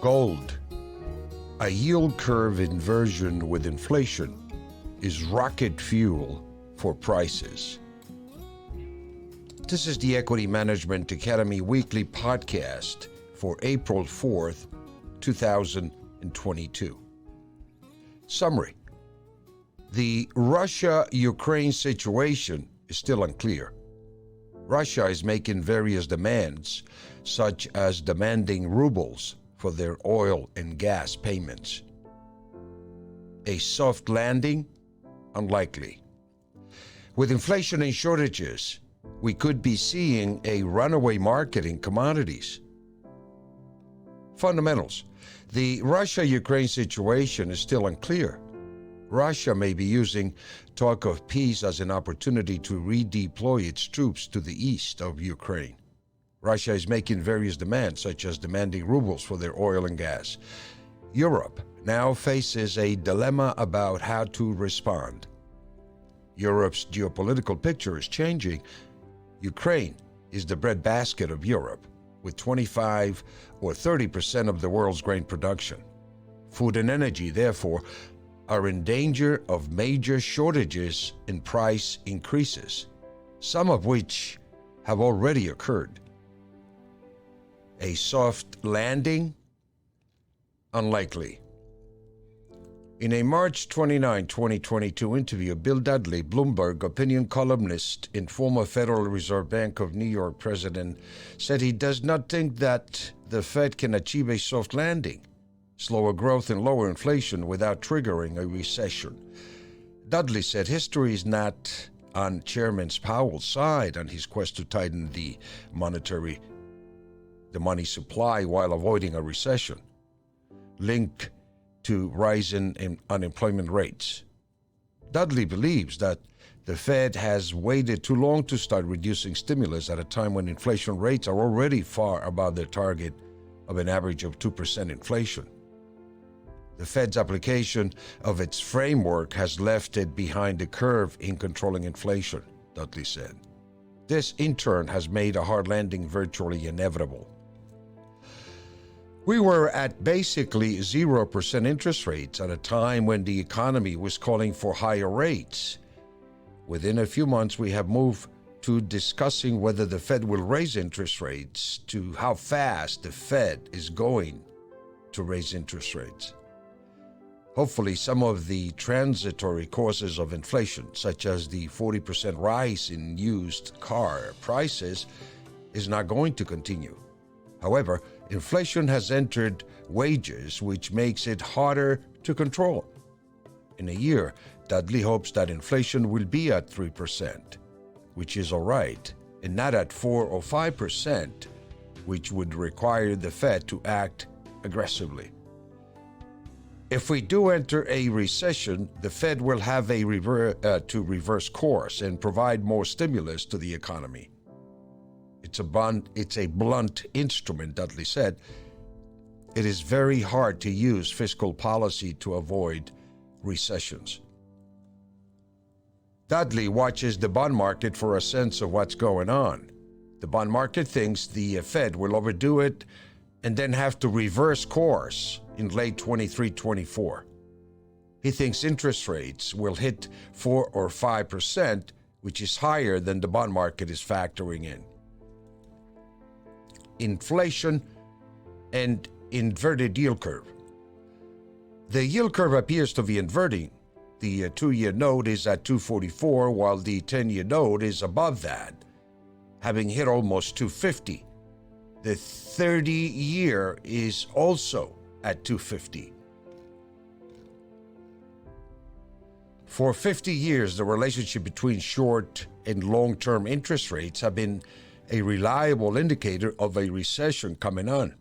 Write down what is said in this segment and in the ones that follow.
Gold, a yield curve inversion with inflation, is rocket fuel for prices. This is the Equity Management Academy weekly podcast for April 4th, 2022. Summary. The Russia-Ukraine situation is still unclear. Russia is making various demands, such as demanding rubles for their oil and gas payments. A soft landing? Unlikely. With inflation and shortages, we could be seeing a runaway market in commodities. Fundamentals. The Russia-Ukraine situation is still unclear. Russia may be using talk of peace as an opportunity to redeploy its troops to the east of Ukraine. Russia is making various demands, such as demanding rubles for their oil and gas. Europe now faces a dilemma about how to respond. Europe's geopolitical picture is changing. Ukraine is the breadbasket of Europe, with 25 or 30% of the world's grain production. Food and energy, therefore, are in danger of major shortages and price increases, some of which have already occurred. A soft landing? Unlikely. In a March 29, 2022 interview, Bill Dudley, Bloomberg opinion columnist and former Federal Reserve Bank of New York president, said he does not think that the Fed can achieve a soft landing, slower growth and lower inflation without triggering a recession. Dudley said history is not on Chairman Powell's side on his quest to tighten the money supply while avoiding a recession linked to rising unemployment rates. Dudley believes that the Fed has waited too long to start reducing stimulus at a time when inflation rates are already far above their target of an average of 2% inflation. The Fed's application of its framework has left it behind the curve in controlling inflation, Dudley said. This, in turn, has made a hard landing virtually inevitable. We were at basically 0% interest rates at a time when the economy was calling for higher rates. Within a few months, we have moved to discussing whether the Fed will raise interest rates to how fast the Fed is going to raise interest rates. Hopefully, some of the transitory causes of inflation, such as the 40% rise in used car prices, is not going to continue. However, inflation has entered wages, which makes it harder to control. In a year, Dudley hopes that inflation will be at 3%, which is all right, and not at 4 or 5%, which would require the Fed to act aggressively. If we do enter a recession, the Fed will have to reverse course and provide more stimulus to the economy. It's a blunt instrument, Dudley said. It is very hard to use fiscal policy to avoid recessions. Dudley watches the bond market for a sense of what's going on. The bond market thinks the Fed will overdo it and then have to reverse course in late 23-24. He thinks interest rates will hit 4 or 5%, which is higher than the bond market is factoring in. Inflation and inverted yield curve. The yield curve appears to be inverting. The 2-year note is at 244, while the 10-year note is above that, having hit almost 250. The 30-year is also at 250. For 50 years, the relationship between short and long-term interest rates have been a reliable indicator of a recession coming on.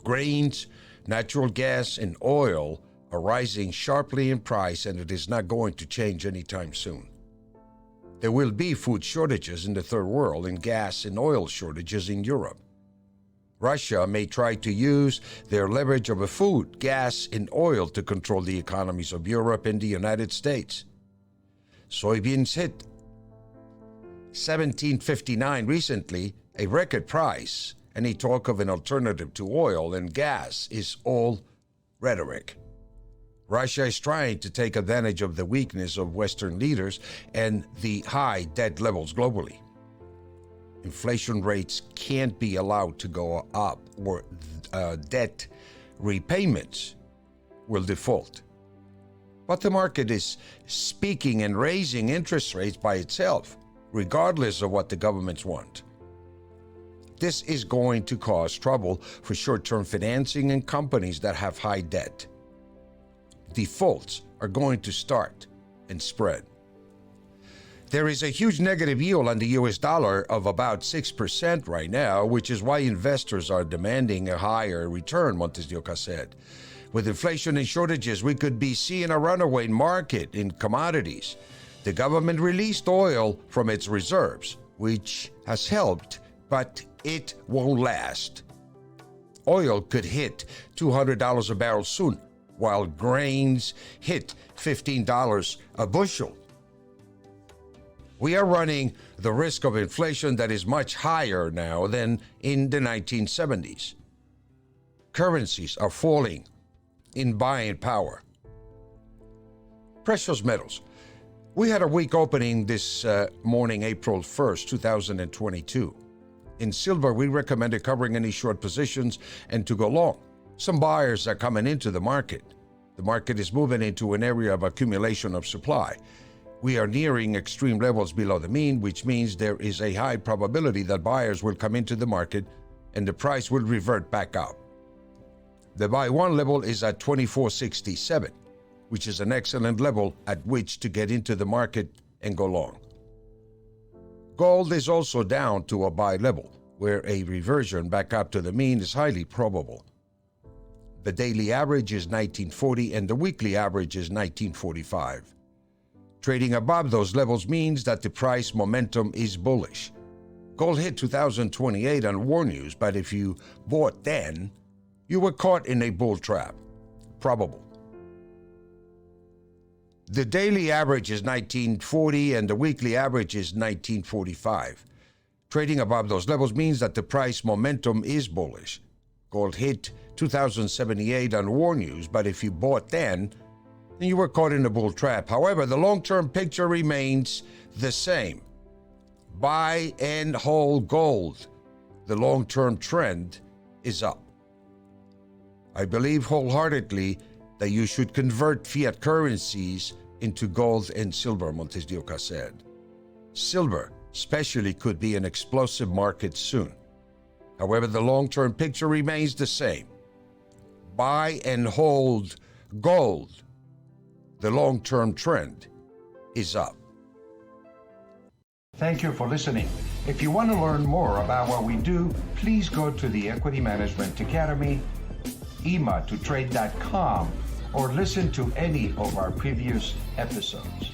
Grains, natural gas, and oil are rising sharply in price, and it is not going to change anytime soon. There will be food shortages in the third world and gas and oil shortages in Europe. Russia may try to use their leverage over food, gas, and oil to control the economies of Europe and the United States. Soybeans hit $17.59 recently, a record price, Any talk of an alternative to oil and gas is all rhetoric. Russia is trying to take advantage of the weakness of Western leaders and the high debt levels globally. Inflation rates can't be allowed to go up, or debt repayments will default. But the market is speaking and raising interest rates by itself, regardless of what the governments want. This is going to cause trouble for short-term financing and companies that have high debt. Defaults are going to start and spread. There is a huge negative yield on the US dollar of about 6% right now, which is why investors are demanding a higher return, MontesDeOca said. With inflation and shortages, we could be seeing a runaway market in commodities. The government released oil from its reserves, which has helped, but it won't last. Oil could hit $200 a barrel soon, while grains hit $15 a bushel. We are running the risk of inflation that is much higher now than in the 1970s. Currencies are falling in buying power. Precious metals. We had a weak opening this morning, April 1st, 2022. In silver, we recommended covering any short positions and to go long. Some buyers are coming into the market. The market is moving into an area of accumulation of supply. We are nearing extreme levels below the mean, which means there is a high probability that buyers will come into the market and the price will revert back up. The buy one level is at 24.67, which is an excellent level at which to get into the market and go long. Gold is also down to a buy level, where a reversion back up to the mean is highly probable. The daily average is 1940 and the weekly average is 1945. Trading above those levels means that the price momentum is bullish. Gold hit 2028 on war news, but if you bought then, you were caught in a bull trap. Probable. The daily average is 1940 and the weekly average is 1945. Trading above those levels means that the price momentum is bullish. Gold hit 2078 on war news, but if you bought then you were caught in a bull trap. However, the long-term picture remains the same. Buy and hold gold. The long-term trend is up. I believe wholeheartedly that you should convert fiat currencies into gold and silver, MontesDeOca said. Silver especially could be an explosive market soon. However, the long-term picture remains the same. Buy and hold gold. The long-term trend is up. Thank you for listening. If you want to learn more about what we do, please go to the Equity Management Academy, EMA2trade.com, or listen to any of our previous episodes.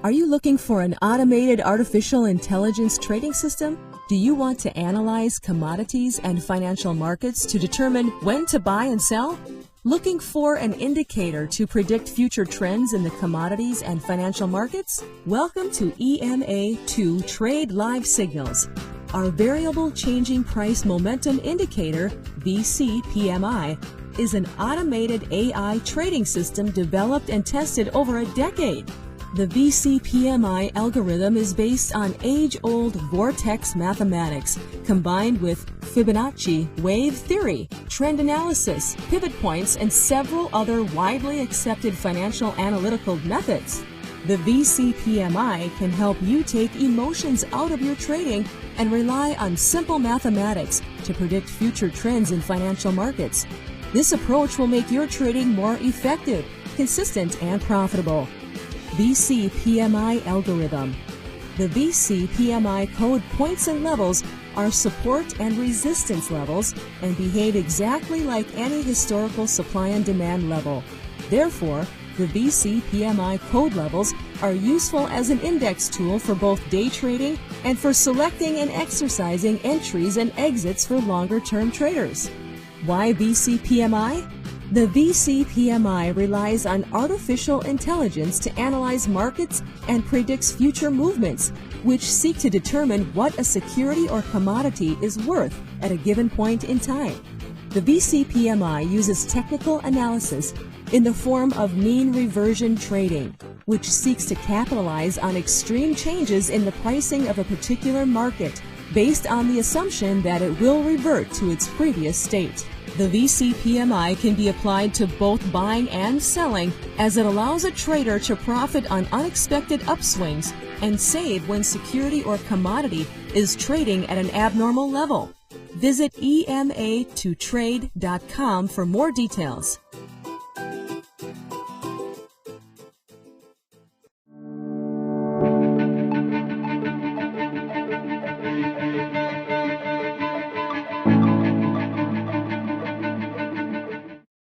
Are you looking for an automated artificial intelligence trading system? Do you want to analyze commodities and financial markets to determine when to buy and sell? Looking for an indicator to predict future trends in the commodities and financial markets? Welcome to EMA2 Trade Live Signals. Our Variable Changing Price Momentum Indicator, VCPMI, is an automated AI trading system developed and tested over a decade. The VCPMI algorithm is based on age-old vortex mathematics combined with Fibonacci wave theory, trend analysis, pivot points, and several other widely accepted financial analytical methods. The VCPMI can help you take emotions out of your trading and rely on simple mathematics to predict future trends in financial markets. This approach will make your trading more effective, consistent, and profitable. VCPMI algorithm. The VCPMI code points and levels are support and resistance levels and behave exactly like any historical supply and demand level. Therefore, The VC PMI code levels are useful as an index tool for both day trading and for selecting and exercising entries and exits for longer-term traders. Why VC PMI? The VC PMI relies on artificial intelligence to analyze markets and predicts future movements, which seek to determine what a security or commodity is worth at a given point in time. The VC PMI uses technical analysis in the form of mean reversion trading, which seeks to capitalize on extreme changes in the pricing of a particular market based on the assumption that it will revert to its previous state. The VC PMI can be applied to both buying and selling, as it allows a trader to profit on unexpected upswings and save when security or commodity is trading at an abnormal level. Visit ema2trade.com for more details.